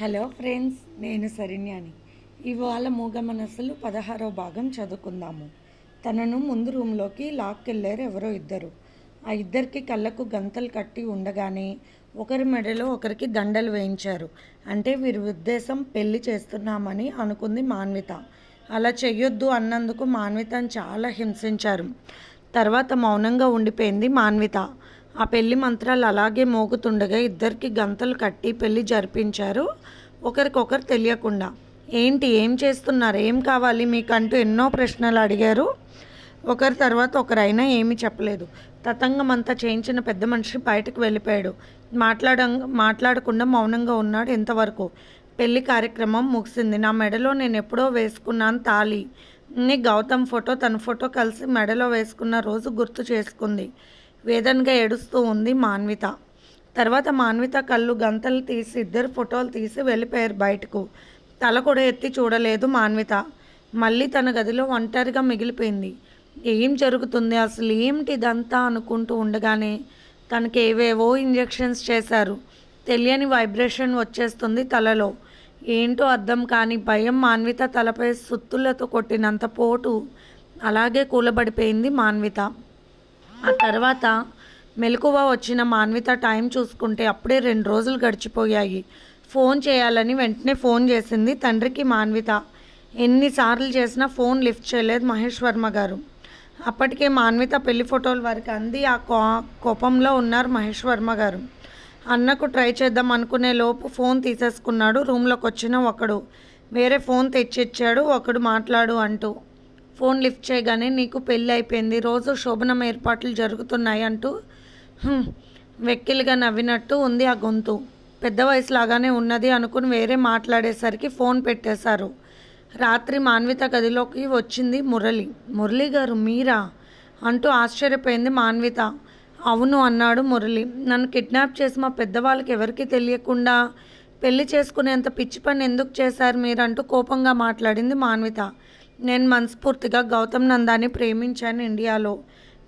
Hello friends, నేను శరణ్యాని. ఇవాళ మూగ మనసులు 16వ భాగం చదువుకుందాము. తనను ముందు రూమ్లోకి లాక్కెళ్ళారు ఎవరో ఇద్దరు. ఆ ఇద్దరికి కళ్ళకు గంతలు కట్టి ఉండగానే ఒకరి మెడలో ఒకరికి దండలు వేయించారు. అంటే వీరి ఉద్దేశం పెళ్లి చేస్తున్నామని అనుకుంది మాన్విత. అలా చెయ్యొద్దు అన్నందుకు మాన్వితను చాలా హింసించారు. తర్వాత మౌనంగా ఉండిపోయింది మాన్విత. ఆ పెళ్లి మంత్రాలు అలాగే మోగుతుండగా ఇద్దరికి గంతలు కట్టి పెళ్లి జరిపించారు, ఒకరికొకరు తెలియకుండా. ఏంటి, ఏం చేస్తున్నారు, ఏం కావాలి మీకంటూ ఎన్నో ప్రశ్నలు అడిగారు. ఒకరి తర్వాత ఒకరైనా ఏమీ చెప్పలేదు. తతంగమంతా చేయించిన పెద్ద మనిషి బయటకు వెళ్ళిపోయాడు. మాట్లాడకుండా మౌనంగా ఉన్నాడు. ఎంతవరకు పెళ్లి కార్యక్రమం ముగిసింది. నా మెడలో నేను ఎప్పుడో వేసుకున్నాను తాళి. గౌతమ్ ఫోటో, తన ఫోటో కలిసి మెడలో వేసుకున్న రోజు గుర్తు చేసుకుంది. వేదనగా ఏడుస్తూ ఉంది మాన్విత. తర్వాత మాన్విత కళ్ళు గంతలు తీసి ఇద్దరు ఫోటోలు తీసి వెళ్ళిపోయారు బయటకు. తల కూడా ఎత్తి చూడలేదు మాన్విత. మళ్ళీ తన గదిలో ఒంటరిగా మిగిలిపోయింది. ఏం జరుగుతుంది, అసలు ఏమిటి ఇదంతా అనుకుంటూ ఉండగానే తనకి ఏవేవో ఇంజెక్షన్స్ చేశారు. తెలియని వైబ్రేషన్ వచ్చేస్తుంది తలలో. ఏంటో అర్థం కాని భయం. మాన్విత తలపై సుత్తులతో కొట్టినంత పోటు అలాగే కూలబడిపోయింది మాన్విత. ఆ తర్వాత మెలకువ వచ్చిన మాన్విత టైం చూసుకుంటే అప్పుడే 2 రోజులు గడిచిపోయాయి. ఫోన్ చేయాలని వెంటనే ఫోన్ చేసింది తండ్రికి మాన్విత. ఎన్నిసార్లు చేసినా ఫోన్ లిఫ్ట్ చేయలేదు మహేష్ వర్మ గారు. అప్పటికే మాన్విత పెళ్లి ఫోటోల వరకు అంది. ఆ కోపంలో ఉన్నారు మహేష్ వర్మ గారు. అన్నకు ట్రై చేద్దాం అనుకునే లోపు ఫోన్ తీసేసుకున్నాడు. రూమ్లోకి వచ్చిన ఒకడు వేరే ఫోన్ తెచ్చిచ్చాడు. ఒకడు మాట్లాడు అంటూ. ఫోన్ లిఫ్ట్ చేయగానే నీకు పెళ్ళి అయిపోయింది, రోజు శోభనం ఏర్పాట్లు జరుగుతున్నాయి అంటూ వెక్కిలిగా నవ్వినట్టు ఉంది ఆ గొంతు. పెద్ద వయసులాగానే ఉన్నది అనుకుని వేరే మాట్లాడేసరికి ఫోన్ పెట్టేశారు. రాత్రి మాన్విత గదిలోకి వచ్చింది మురళి. మురళి గారు మీరా అంటూ ఆశ్చర్యపోయింది మాన్విత. అవును అన్నాడు మురళి. నన్ను కిడ్నాప్ చేసి మా పెద్దవాళ్ళకి ఎవరికీ తెలియకుండా పెళ్లి చేసుకునేంత పిచ్చి పని ఎందుకు చేశారు మీరంటూ కోపంగా మాట్లాడింది మాన్విత. నేను మనస్ఫూర్తిగా గౌతమ్ నందాని ప్రేమించాను. ఇండియాలో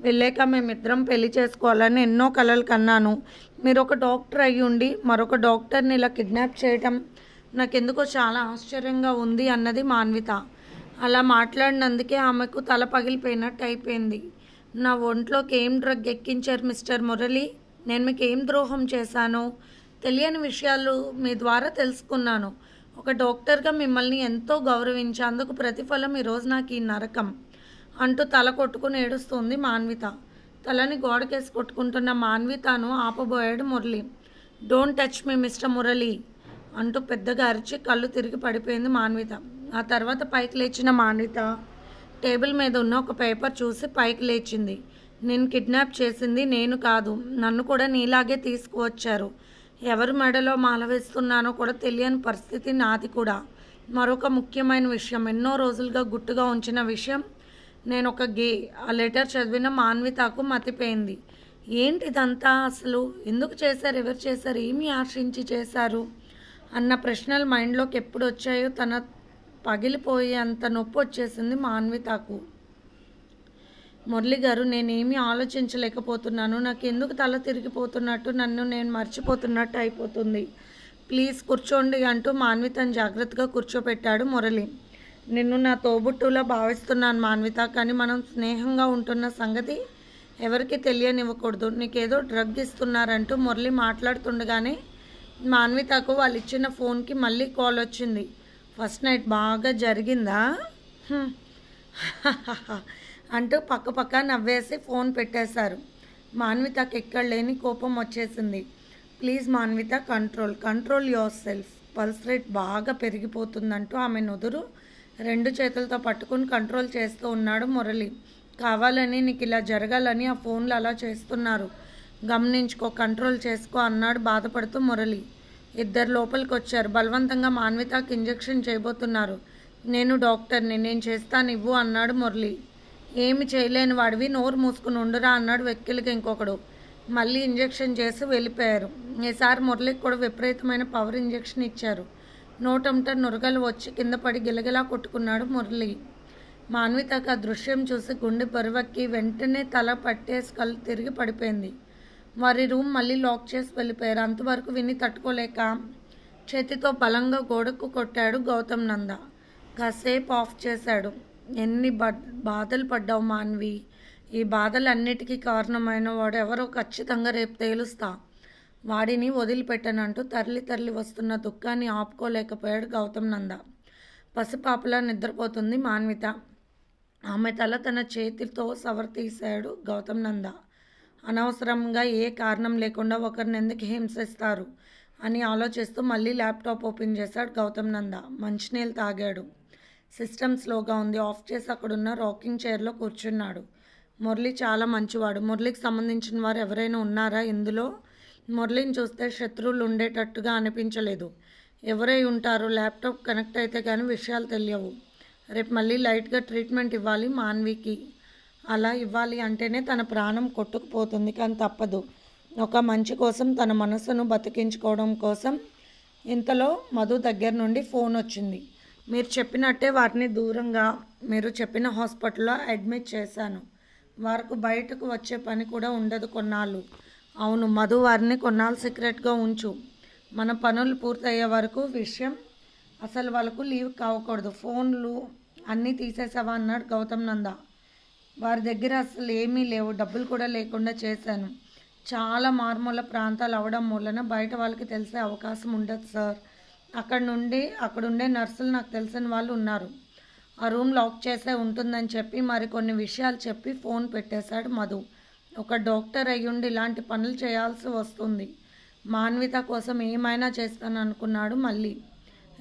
వెళ్ళాక మేమిద్దరం పెళ్లి చేసుకోవాలని ఎన్నో కలలు కన్నాను. మీరు ఒక డాక్టర్ అయ్యి ఉండి మరొక డాక్టర్ని ఇలా కిడ్నాప్ చేయటం నాకెందుకో చాలా ఆశ్చర్యంగా ఉంది అన్నది మాన్విత. అలా మాట్లాడినందుకే ఆమెకు తల పగిలిపోయినట్టు అయిపోయింది. నా ఒంట్లోకి ఏం డ్రగ్ ఎక్కించారు మిస్టర్ మురళి? నేను మీకు ఏం ద్రోహం చేశాను? తెలియని విషయాలు మీ ద్వారా తెలుసుకున్నాను. ఒక డాక్టర్గా మిమ్మల్ని ఎంతో గౌరవించి అందుకు ప్రతిఫలం ఈరోజు నాకు ఈ నరకం అంటూ తల కొట్టుకుని ఏడుస్తుంది మాన్విత. తలని గోడకేసి కొట్టుకుంటున్న మాన్వితను ఆపబోయాడు Murali. Don't touch me mister Murali అంటూ పెద్దగా అరిచి కళ్ళు తిరిగి పడిపోయింది మాన్విత. ఆ తర్వాత పైకి లేచిన మాన్విత టేబుల్ మీద ఉన్న ఒక పేపర్ చూసి పైకి లేచింది. నేను కిడ్నాప్ చేసింది నేను కాదు, నన్ను కూడా నీలాగే తీసుకువచ్చారు. ఎవరి మెడలో మాల వేస్తున్నానో కూడా తెలియని పరిస్థితి నాది కూడా. మరొక ముఖ్యమైన విషయం, ఎన్నో రోజులుగా గుట్టుగా ఉంచిన విషయం, నేను ఒక గే. ఆ లెటర్ చదివిన మాన్వితకు మతిపోయింది. ఏంటిదంతా, అసలు ఎందుకు చేశారు, ఎవరు చేశారు, ఏమి ఆశించి చేశారు అన్న ప్రశ్నలు మైండ్లోకి ఎప్పుడు వచ్చాయో తన పగిలిపోయి అంత నొప్పి వచ్చేసింది మాన్వితకు. మురళి గారు, నేనేమీ ఆలోచించలేకపోతున్నాను. నాకు ఎందుకు తల తిరిగిపోతున్నట్టు, నన్ను నేను మర్చిపోతున్నట్టు అయిపోతుంది. ప్లీజ్ కూర్చోండి అంటూ మాన్వితను జాగ్రత్తగా కూర్చోపెట్టాడు మురళి. నిన్ను నా తోబుట్టులా భావిస్తున్నాను మాన్విత, కానీ మనం స్నేహంగా ఉంటున్న సంగతి ఎవరికి తెలియనివ్వకూడదు. నీకేదో డ్రగ్ ఇస్తున్నారంటూ మురళి మాట్లాడుతుండగానే మాన్వితకు వాళ్ళు ఇచ్చిన ఫోన్కి మళ్ళీ కాల్ వచ్చింది. ఫస్ట్ నైట్ బాగా జరిగిందా అంటూ పక్క నవ్వేసి ఫోన్ పెట్టేశారు. మాన్వితకు ఎక్కడ లేని కోపం వచ్చేసింది. Please Manvitha, control your self. Pulse rate బాగా పెరిగిపోతుందంటూ ఆమె నుదురు 2 చేతులతో పట్టుకుని కంట్రోల్ చేస్తూ ఉన్నాడు మురళి. కావాలని నీకు ఇలా జరగాలని ఆ ఫోన్లు అలా చేస్తున్నారు, గమనించుకో, కంట్రోల్ చేసుకో అన్నాడు బాధపడుతూ మురళి. ఇద్దరు లోపలికి వచ్చారు. బలవంతంగా మాన్వితకు ఇంజెక్షన్ చేయబోతున్నారు. నేను డాక్టర్ని, నేను చేస్తాను ఇవ్వు అన్నాడు మురళి. ఏమి చేయలేని వాడివి నోరు మూసుకుని ఉండురా అన్నాడు వెక్కిలికి ఇంకొకడు. మళ్ళీ ఇంజెక్షన్ చేసి వెళ్ళిపోయారు. ఈసారి మురళికి కూడా విపరీతమైన పవర్ ఇంజెక్షన్ ఇచ్చారు. నోటంట నురగలు వచ్చి కింద పడి గిలగిలా కొట్టుకున్నాడు మురళి. మాన్వితకు ఆ దృశ్యం చూసి గుండె బరువెక్కి వెంటనే తల పట్టేసి కళ్ళు తిరిగి పడిపోయింది. వారి రూమ్ మళ్ళీ లాక్ చేసి వెళ్ళిపోయారు. అంతవరకు విని తట్టుకోలేక చేతితో బలంగా గోడకు కొట్టాడు గౌతమ్ నంద. కాసేపు ఆఫ్ చేశాడు. ఎన్ని బాధలు పడ్డావు మాన్వి. ఈ బాధలన్నిటికీ కారణమైన వాడెవరో ఖచ్చితంగా రేపు తేలుస్తా. వాడిని వదిలిపెట్టనంటూ తరలి తరలి వస్తున్న దుఃఖాన్ని ఆపుకోలేకపోయాడు గౌతమ్ నంద. పసిపాపలా నిద్రపోతుంది మాన్విత. ఆమె తల తన చేతితో సవరతీశాడు గౌతమ్ నంద. అనవసరంగా ఏ కారణం లేకుండా ఒకరిని ఎందుకు హింసిస్తారు అని ఆలోచిస్తూ మళ్ళీ ల్యాప్టాప్ ఓపెన్ చేశాడు గౌతమ్ నంద. మంచినీళ్ళు తాగాడు. సిస్టమ్ స్లోగా ఉంది. ఆఫ్ చేసి అక్కడున్న రాకింగ్ చైర్లో కూర్చున్నాడు. మురళి చాలా మంచివాడు. మురళికి సంబంధించిన వారు ఎవరైనా ఉన్నారా ఇందులో? మురళిని చూస్తే శత్రువులు ఉండేటట్టుగా అనిపించలేదు. ఎవరై ఉంటారు? ల్యాప్టాప్ కనెక్ట్ అయితే కానీ విషయాలు తెలియవు. రేపు మళ్ళీ లైట్గా ట్రీట్మెంట్ ఇవ్వాలి మాన్వికి. అలా ఇవ్వాలి అంటేనే తన ప్రాణం కొట్టుకుపోతుంది, కానీ తప్పదు. ఒక మంచి కోసం తన మనసును బతికించుకోవడం కోసం. ఇంతలో మధు దగ్గర నుండి ఫోన్ వచ్చింది. మీరు చెప్పినట్టే వారిని దూరంగా మీరు చెప్పిన హాస్పిటల్లో అడ్మిట్ చేశాను. వారికి బయటకు వచ్చే పని కూడా ఉండదు కొన్నాళ్ళు. అవును మధు, వారిని కొన్నాళ్ళు సీక్రెట్గా ఉంచు. మన పనులు పూర్తయ్యే వరకు విషయం అసలు వాళ్ళకు లీవ్ కావకూడదు. ఫోన్లు అన్నీ తీసేసావా అన్నాడు గౌతమ్ నంద. వారి దగ్గర అసలు ఏమీ లేవు. డబ్బులు కూడా లేకుండా చేశాను. చాలా మారుమూల ప్రాంతాలు అవడం మూలన బయట వాళ్ళకి తెలిసే అవకాశం ఉండదు సార్. అక్కడుండే నర్సులు నాకు తెలిసిన వాళ్ళు ఉన్నారు. ఆ రూమ్ లాక్ చేసే ఉంటుందని చెప్పి మరికొన్ని విషయాలు చెప్పి ఫోన్ పెట్టేశాడు మధు. ఒక డాక్టర్ అయ్యుండి ఇలాంటి పనులు చేయాల్సి వస్తుంది. మాన్విత కోసం ఏమైనా చేస్తాను అనుకున్నాడు మళ్ళీ.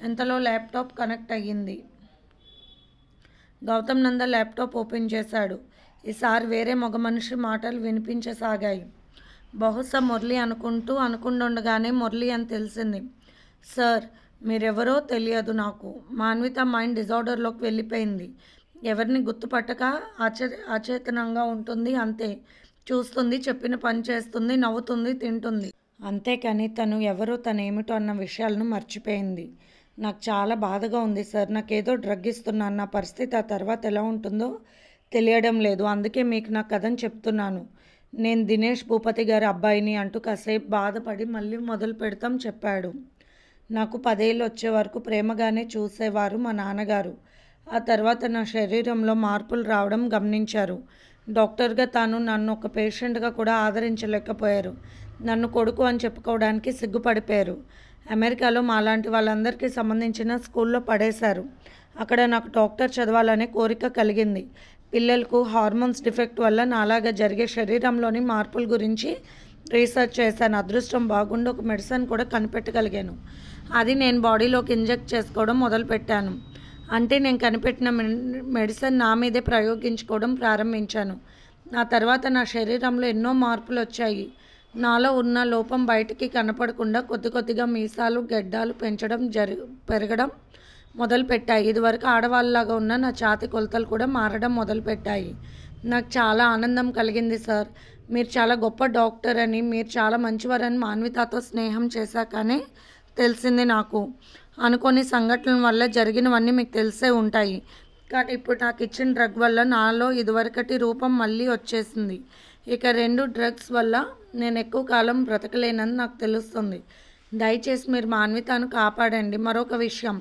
ఇంతలో ల్యాప్టాప్ కనెక్ట్ అయ్యింది. గౌతమ్ నంద ల్యాప్టాప్ ఓపెన్ చేశాడు. ఈసారి వేరే మగ మనిషి మాటలు వినిపించసాగాయి. బహుశా మురళి అనుకుంటుండగానే మురళి అని తెలిసింది. సార్, మీరెవరో తెలియదు నాకు. మాన్విత మైండ్ డిజార్డర్లోకి వెళ్ళిపోయింది. ఎవరిని గుర్తుపట్టక అచేతనంగా ఉంటుంది అంతే. చూస్తుంది, చెప్పిన పని చేస్తుంది, నవ్వుతుంది, తింటుంది. అంతేకాని తను ఎవరో తనేమిటో అన్న విషయాలను మర్చిపోయింది. నాకు చాలా బాధగా ఉంది సార్. నాకేదో డ్రగ్ ఇస్తున్నాను. నా పరిస్థితి ఆ తర్వాత ఎలా ఉంటుందో తెలియడం లేదు. అందుకే మీకు నా కథను చెప్తున్నాను. నేను దినేష్ భూపతి గారి అబ్బాయిని అంటూ కాసేపు బాధపడి మళ్ళీ మొదలు పెడతాం చెప్పాడు. నాకు 10 ఏళ్ళు వచ్చే వరకు ప్రేమగానే చూసేవారు మా నాన్నగారు. ఆ తర్వాత నా శరీరంలో మార్పులు రావడం గమనించారు. డాక్టర్గా తాను నన్ను ఒక పేషెంట్గా కూడా ఆదరించలేకపోయారు. నన్ను కొడుకు అని చెప్పుకోవడానికి సిగ్గుపడిపోయారు. అమెరికాలో మాలాంటి వాళ్ళందరికీ సంబంధించిన స్కూల్లో పడేశారు. అక్కడ నాకు డాక్టర్ చదవాలనే కోరిక కలిగింది. పిల్లలకు హార్మోన్స్ డిఫెక్ట్ వల్ల నాలాగా జరిగే శరీరంలోని మార్పుల గురించి రీసెర్చ్ చేశాను. అదృష్టం బాగుండి ఒక మెడిసిన్ కూడా కనిపెట్టగలిగాను. అది నేను బాడీలోకి ఇంజెక్ట్ చేసుకోవడం మొదలుపెట్టాను. అంటే నేను కనిపెట్టిన మెడిసిన్ నా మీదే ప్రయోగించుకోవడం ప్రారంభించాను. ఆ తర్వాత నా శరీరంలో ఎన్నో మార్పులు వచ్చాయి. నాలో ఉన్న లోపం బయటికి కనపడకుండా కొద్దిగా మీసాలు, గెడ్డాలు పెరగడం మొదలుపెట్టాయి. ఇదివరకు ఆడవాళ్ళలాగా ఉన్న నా ఛాతీ కొలతలు కూడా మారడం మొదలుపెట్టాయి. నాకు చాలా ఆనందం కలిగింది సార్. మీరు చాలా గొప్ప డాక్టర్ అని, మీరు చాలా మంచివారని మాన్వితతో స్నేహం చేశాకనే తెలిసింది నాకు. అనుకోని సంఘటనల వల్ల జరిగినవన్నీ మీకు తెలిసే ఉంటాయి. కానీ ఇప్పుడు నాకు ఇచ్చిన డ్రగ్ వల్ల నాలో ఇదివరకటి రూపం మళ్ళీ వచ్చేసింది. ఇక 2 డ్రగ్స్ వల్ల నేను ఎక్కువ కాలం బ్రతకలేనని నాకు తెలుస్తుంది. దయచేసి మీరు మాన్వితను కాపాడండి. మరొక విషయం,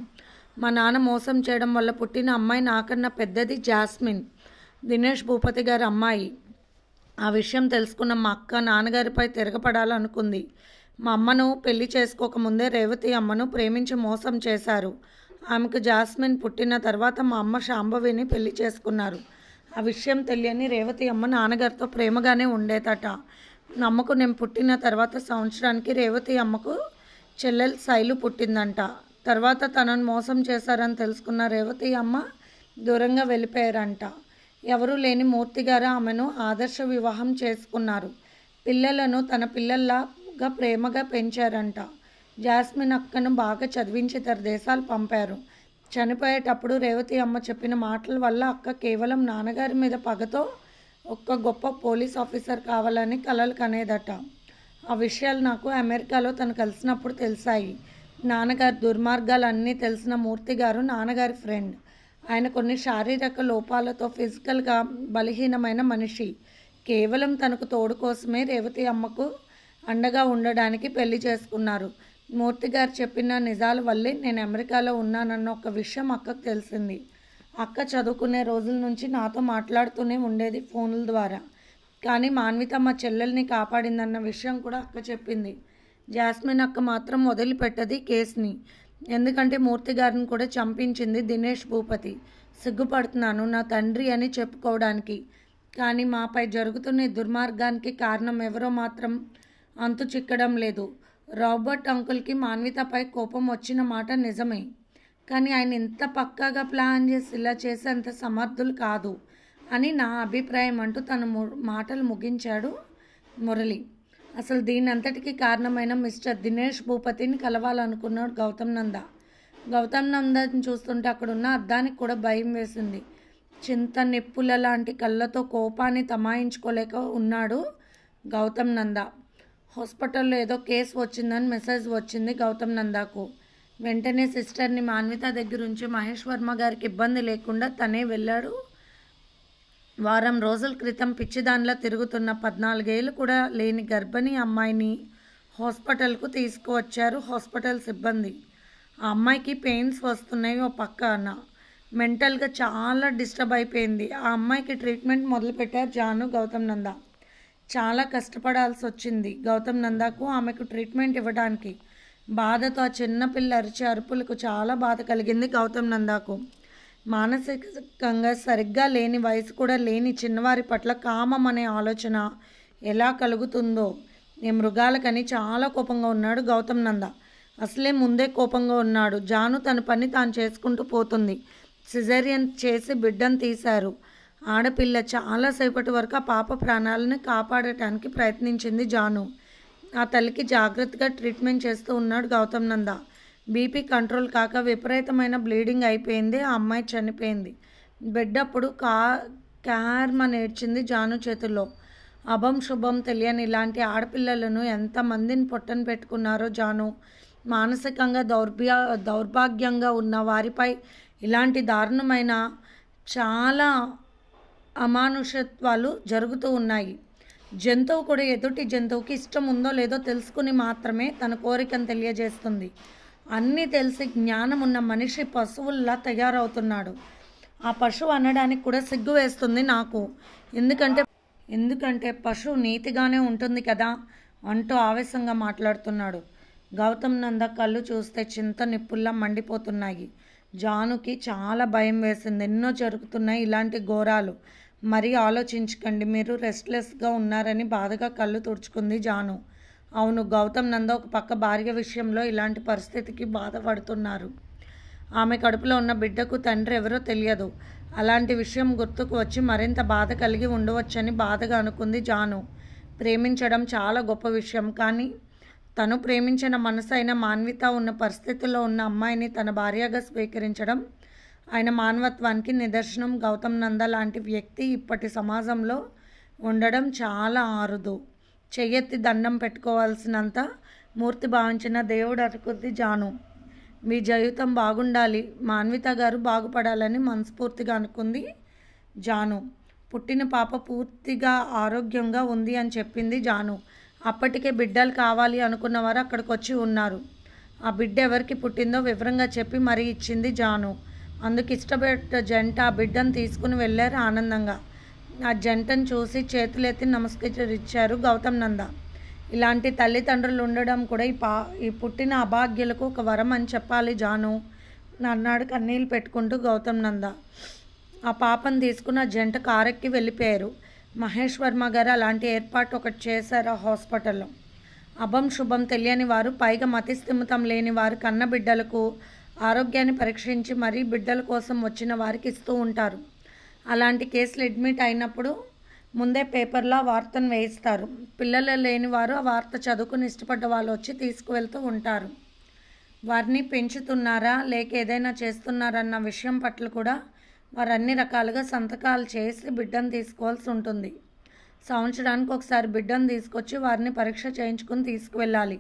మా నాన్న మోసం చేయడం వల్ల పుట్టిన అమ్మాయి నాకన్నా పెద్దది జాస్మిన్, దినేష్ భూపతి గారి అమ్మాయి. ఆ విషయం తెలుసుకున్న మా అక్క నాన్నగారిపై తిరగపడాలనుకుంది. మా అమ్మను పెళ్లి చేసుకోకముందే రేవతి అమ్మను ప్రేమించి మోసం చేశారు. ఆమెకు జాస్మిన్ పుట్టిన తర్వాత మా అమ్మ శాంభవిని పెళ్లి చేసుకున్నారు. ఆ విషయం తెలియని రేవతి అమ్మ నాన్నగారితో ప్రేమగానే ఉండేదట. అమ్మకు నేను పుట్టిన తర్వాత సంవత్సరానికి రేవతి అమ్మకు చెల్లెలు శైలు పుట్టిందంట. తర్వాత తనను మోసం చేశారని తెలుసుకున్న రేవతి అమ్మ దూరంగా వెళ్ళిపోయారంట. ఎవరూ లేని మూర్తిగారు ఆమెను ఆదర్శ వివాహం చేసుకున్నారు. పిల్లలను తన పిల్లల్లాగా ప్రేమగా పెంచారంట. జాస్మిన్ అక్కను బాగా చదివించి ఇతర దేశాలు పంపారు. చనిపోయేటప్పుడు రేవతి అమ్మ చెప్పిన మాటల వల్ల అక్క కేవలం నాన్నగారి మీద పగతో ఒక్క గొప్ప పోలీస్ ఆఫీసర్ కావాలని కలలు కనేదట. ఆ విషయాలు నాకు అమెరికాలో తను కలిసినప్పుడు తెలిసాయి. నాన్నగారి దుర్మార్గాలన్నీ తెలిసిన మూర్తి గారు నాన్నగారి ఫ్రెండ్. ఆయన కొన్ని శారీరక లోపాలతో ఫిజికల్గా బలహీనమైన మనిషి. కేవలం తనకు తోడు కోసమే రేవతి అమ్మకు అండగా ఉండడానికి పెళ్లి చేసుకున్నారు. మూర్తి గారు చెప్పిన నిజాల వల్లే నేను అమెరికాలో ఉన్నానన్న ఒక విషయం అక్కకు తెలిసింది. అక్క చదువుకునే రోజుల నుంచి నాతో మాట్లాడుతూనే ఉండేది ఫోన్ల ద్వారా. కానీ మాన్విత మా చెల్లెల్ని కాపాడిందన్న విషయం కూడా అక్క చెప్పింది. జాస్మిన్ అక్క మాత్రం వదిలిపెట్టది కేసుని. ఎందుకంటే మూర్తి గారిని కూడా చంపించింది దినేష్ భూపతి. సిగ్గుపడుతున్నాను నా తండ్రి అని చెప్పుకోవడానికి. కానీ మాపై జరుగుతున్న ఈ దుర్మార్గానికి కారణం ఎవరో మాత్రం అంతు చిక్కడం లేదు. రాబర్ట్ అంకుల్కి మాన్వితపై కోపం వచ్చిన మాట నిజమే. కానీ ఆయన ఇంత పక్కాగా ప్లాన్ చేసి ఇలా చేసేంత సమర్థులు కాదు అని నా అభిప్రాయం అంటూ తన మాటలు ముగించాడు మురళి. అసలు దీనంతటికీ కారణమైన మిస్టర్ దినేష్ భూపతిని కలవాలనుకున్నాడు గౌతమ్ నంద. గౌతమ్ నందని చూస్తుంటే అక్కడున్న అద్దానికి కూడా భయం వేసింది. చింత నిప్పుల లాంటి కళ్ళతో కోపాన్ని తమాయించుకోలేక ఉన్నాడు గౌతమ్ నంద. హాస్పిటల్లో ఏదో కేసు వచ్చిందని మెసేజ్ వచ్చింది గౌతమ్ నందాకు. వెంటనే సిస్టర్ని మాన్విత దగ్గర ఉంచి మహేష్ వర్మ గారికి ఇబ్బంది లేకుండా తనే వెళ్ళాడు. వారం రోజుల క్రితం పిచ్చిదానిలా తిరుగుతున్న 14 ఏళ్ళు కూడా లేని గర్భిణీ అమ్మాయిని హాస్పిటల్కు తీసుకువచ్చారు హాస్పిటల్ సిబ్బంది. ఆ అమ్మాయికి పెయిన్స్ వస్తున్నాయి. ఓ పక్కన మెంటల్గా చాలా డిస్టర్బ్ అయిపోయింది. ఆ అమ్మాయికి ట్రీట్మెంట్ మొదలుపెట్టారు జాను గౌతమ్ నంద. చాలా కష్టపడాల్సి వచ్చింది గౌతమ్ నందాకు ఆమెకు ట్రీట్మెంట్ ఇవ్వడానికి. బాధతో ఆ చిన్నపిల్ల అరిచే అరుపులకు చాలా బాధ కలిగింది గౌతమ్ నందాకు. మానసికంగా సరిగ్గా లేని వయసు కూడా లేని చిన్నవారి పట్ల కామం అనే ఆలోచన ఎలా కలుగుతుందో ఈ మృగాలకని చాలా కోపంగా ఉన్నాడు గౌతమ్ నంద. అసలే ముందే కోపంగా ఉన్నాడు. జాను తన పని తాను చేసుకుంటూ పోతుంది. సిజేరియన్ చేసి బిడ్డను తీశారు. ఆడపిల్ల చాలాసేపటి వరకు ఆ పాప ప్రాణాలను కాపాడటానికి ప్రయత్నించింది జాను. ఆ తల్లికి జాగ్రత్తగా ట్రీట్మెంట్ చేస్తూ ఉన్నాడు గౌతమ్ నంద. బీపీ కంట్రోల్ కాక విపరీతమైన బ్లీడింగ్ అయిపోయింది. ఆ అమ్మాయి చనిపోయింది. బిడ్డప్పుడు కార్మని ఏడ్చింది జాను చేతుల్లో. అభం శుభం తెలియని ఇలాంటి ఆడపిల్లలను ఎంతమందిని పొట్టను పెట్టుకున్నారో జాను. మానసికంగా దౌర్భాగ్యంగా ఉన్న వారిపై ఇలాంటి దారుణమైన చాలా అమానుషత్వాలు జరుగుతూ ఉన్నాయి. జంతువు కూడా ఎదుటి జంతువుకి ఇష్టం ఉందో లేదో తెలుసుకుని మాత్రమే తన కోరికను తెలియజేస్తుంది. అన్నీ తెలిసి జ్ఞానం ఉన్న మనిషి పశువుల్లా తయారవుతున్నాడు. ఆ పశువు అనడానికి కూడా సిగ్గు వేస్తుంది నాకు. ఎందుకంటే పశువు నీతిగానే ఉంటుంది కదా అంటూ ఆవేశంగా మాట్లాడుతున్నాడు. గౌతమ్ నంద కళ్ళు చూస్తే చింత నిప్పుల్లా మండిపోతున్నాయి. జానుకి చాలా భయం వేసింది. ఎన్నో జరుగుతున్నాయి ఇలాంటి ఘోరాలు. మరీ ఆలోచించకండి, మీరు రెస్ట్లెస్గా ఉన్నారని బాధగా కళ్ళు తుడుచుకుంది జాను. అవును, గౌతమ్ నంద ఒక పక్క భార్య విషయంలో ఇలాంటి పరిస్థితికి బాధపడుతున్నారు. ఆమె కడుపులో ఉన్న బిడ్డకు తండ్రి ఎవరో తెలియదు. అలాంటి విషయం గుర్తుకు వచ్చి మరింత బాధ కలిగి ఉండవచ్చని బాధగా అనుకుంది జాను. ప్రేమించడం చాలా గొప్ప విషయం. కానీ తను ప్రేమించిన మనసు అయిన మాన్విత ఉన్న పరిస్థితుల్లో ఉన్న అమ్మాయిని తన భార్యగా స్వీకరించడం ఆయన మానవత్వానికి నిదర్శనం. గౌతమ్ నంద లాంటి వ్యక్తి ఇప్పటి సమాజంలో ఉండడం చాలా అరుదు. చెయ్యెత్తి దండం పెట్టుకోవాల్సినంత మూర్తి భావించిన దేవుడు అనుకుంది జాను. మీ జీవితం బాగుండాలి, మాన్విత గారు బాగుపడాలని మనస్ఫూర్తిగా అనుకుంది జాను. పుట్టిన పాప పూర్తిగా ఆరోగ్యంగా ఉంది అని చెప్పింది జాను. అప్పటికే బిడ్డలు కావాలి అనుకున్నవారు అక్కడికి వచ్చి ఉన్నారు. ఆ బిడ్డ ఎవరికి పుట్టిందో వివరంగా చెప్పి మరీ ఇచ్చింది జాను. అందుకు ఇష్టపడ్డ జంట ఆ బిడ్డను తీసుకుని వెళ్ళారు ఆనందంగా. ఆ జంటను చూసి చేతులెత్తి నమస్కరించారు గౌతమ్ నంద. ఇలాంటి తల్లిదండ్రులు ఉండడం కూడా ఈ పుట్టిన అభాగ్యులకు ఒక వరం అని చెప్పాలి జాను అన్నాడు కన్నీళ్ళు పెట్టుకుంటూ గౌతమ్ నంద. ఆ పాపను తీసుకుని ఆ జంట కారెక్కి వెళ్ళిపోయారు. మహేష్ వర్మ గారు అలాంటి ఏర్పాటు ఒకటి చేశారు ఆ హాస్పిటల్లో. అభం శుభం తెలియని వారు, పైగా మతిస్థిమితం లేని వారు కన్న బిడ్డలకు ఆరోగ్యాన్ని పరీక్షించి మరీ బిడ్డల కోసం వచ్చిన వారికి ఇస్తూ ఉంటారు. అలాంటి కేసులు అడ్మిట్ అయినప్పుడు ముందే పేపర్లో ఆ వార్తను వేయిస్తారు. పిల్లలు లేని వారు ఆ వార్త చదువుకుని ఇష్టపడ్డ వాళ్ళు వచ్చి తీసుకువెళ్తూ ఉంటారు. వారిని పెంచుతున్నారా లేక ఏదైనా చేస్తున్నారన్న విషయం పట్ల కూడా వారు అన్ని రకాలుగా సంతకాలు చేసి బిడ్డను తీసుకోవాల్సి ఉంటుంది. సంవత్సరానికి ఒకసారి బిడ్డను తీసుకొచ్చి వారిని పరీక్ష చేయించుకుని తీసుకువెళ్ళాలి.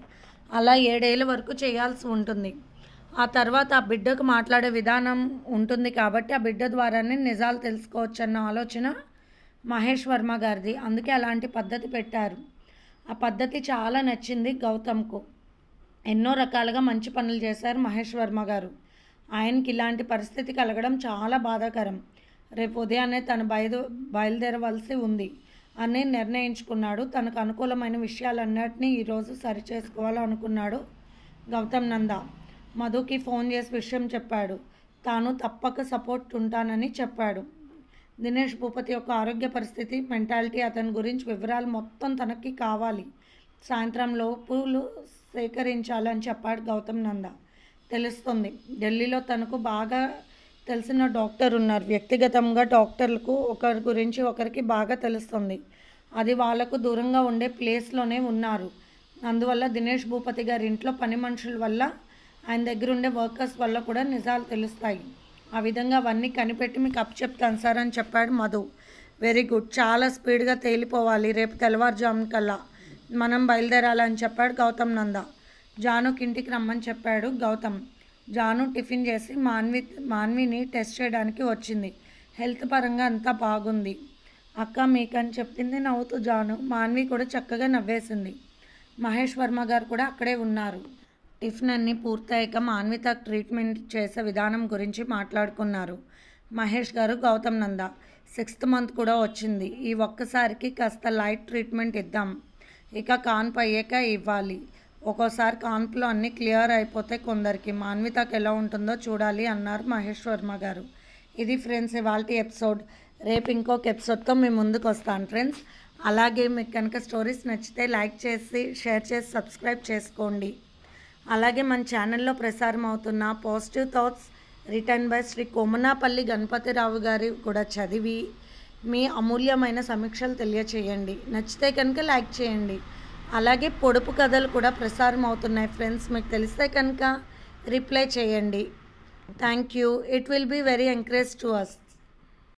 అలా 7 ఏళ్ళ వరకు చేయాల్సి ఉంటుంది. ఆ తర్వాత ఆ బిడ్డకు మాట్లాడే విధానం ఉంటుంది కాబట్టి ఆ బిడ్డ ద్వారానే నిజాలు తెలుసుకోవచ్చన్న ఆలోచన మహేష్ వర్మ గారిది. అందుకే అలాంటి పద్ధతి పెట్టారు. ఆ పద్ధతి చాలా నచ్చింది గౌతమ్కు. ఎన్నో రకాలుగా మంచి పనులు చేశారు మహేష్ వర్మ గారు. ఆయనకి ఇలాంటి పరిస్థితి కలగడం చాలా బాధాకరం. రేపు ఉదయాన్నే తను బయలుదేరవలసి ఉంది అని నిర్ణయించుకున్నాడు. తనకు అనుకూలమైన విషయాలన్నిటినీ ఈరోజు సరిచేసుకోవాలనుకున్నాడు గౌతమ్ నంద. మధుకి ఫోన్ చేసి విషయం చెప్పాడు. తాను తప్పక సపోర్ట్ ఉంటానని చెప్పాడు. దినేష్ భూపతి యొక్క ఆరోగ్య పరిస్థితి, మెంటాలిటీ, అతని గురించి వివరాలు మొత్తం తనకి కావాలి. సాయంత్రం లోపులు సేకరించాలని చెప్పాడు గౌతమ్ నంద. తెలుస్తుంది, ఢిల్లీలో తనకు బాగా తెలిసిన డాక్టర్ ఉన్నారు. వ్యక్తిగతంగా డాక్టర్లకు ఒకరి గురించి ఒకరికి బాగా తెలుస్తుంది. అది వాళ్లకు దూరంగా ఉండే ప్లేస్లోనే ఉన్నారు. అందువల్ల దినేష్ భూపతి గారి ఇంట్లో పని మనుషుల వల్ల, ఆయన దగ్గర ఉండే వర్కర్స్ వల్ల కూడా నిజాలు తెలుస్తాయి. ఆ విధంగా అవన్నీ కనిపెట్టి మీకు చెప్తాను సార్ అని చెప్పాడు మధు. వెరీ గుడ్, చాలా స్పీడ్గా తేలిపోవాలి. రేపు తెల్లవారుజాము కల్లా మనం బయలుదేరాలని చెప్పాడు గౌతమ్ నంద. జానుకి ఇంటికి రమ్మని చెప్పాడు గౌతమ్. జాను టిఫిన్ చేసి మాన్విని టెస్ట్ చేయడానికి వచ్చింది. హెల్త్ పరంగా అంతా బాగుంది అక్క మీకని చెప్పింది నవ్వుతూ జాను. మాన్వి కూడా చక్కగా నవ్వేసింది. మహేష్ వర్మ గారు కూడా అక్కడే ఉన్నారు. టిఫిన్ అన్నీ పూర్తయ్యాక మాన్విత ట్రీట్మెంట్ చేసే విధానం గురించి మాట్లాడుకున్నారు మహేష్ గారు, గౌతమ్ నంద. 6th మంత్ కూడా వచ్చింది. ఈ ఒక్కసారికి కాస్త లైట్ ట్రీట్మెంట్ ఇద్దాం. ఇక కాన్పు అయ్యాక ఇవ్వాలి. ఒక్కోసారి కాన్పులో అన్నీ క్లియర్ అయిపోతే కొందరికి. మాన్వితకు ఎలా ఉంటుందో చూడాలి అన్నారు మహేష్ వర్మ గారు. ఇది ఫ్రెండ్స్ ఇవాల్టి ఎపిసోడ్. రేపు ఇంకొక ఎపిసోడ్తో మీ ముందుకు వస్తాను ఫ్రెండ్స్. అలాగే మీకు కనుక స్టోరీస్ నచ్చితే లైక్ చేసి, షేర్ చేసి, సబ్స్క్రైబ్ చేసుకోండి. అలాగే మన ఛానల్లో ప్రసారం అవుతున్న positive thoughts written by Shri Komanapalli Ganapathirao గారి కూడా చదివి మీ అమూల్యమైన సమీక్షలు తెలియచేయండి. నచ్చితే కనుక లైక్ చేయండి. అలాగే పొడుపు కథలు కూడా ప్రసారం అవుతున్నాయి ఫ్రెండ్స్. మీకు తెలిస్తే కనుక రిప్లై చేయండి. Thank you. It will be very encourage to us.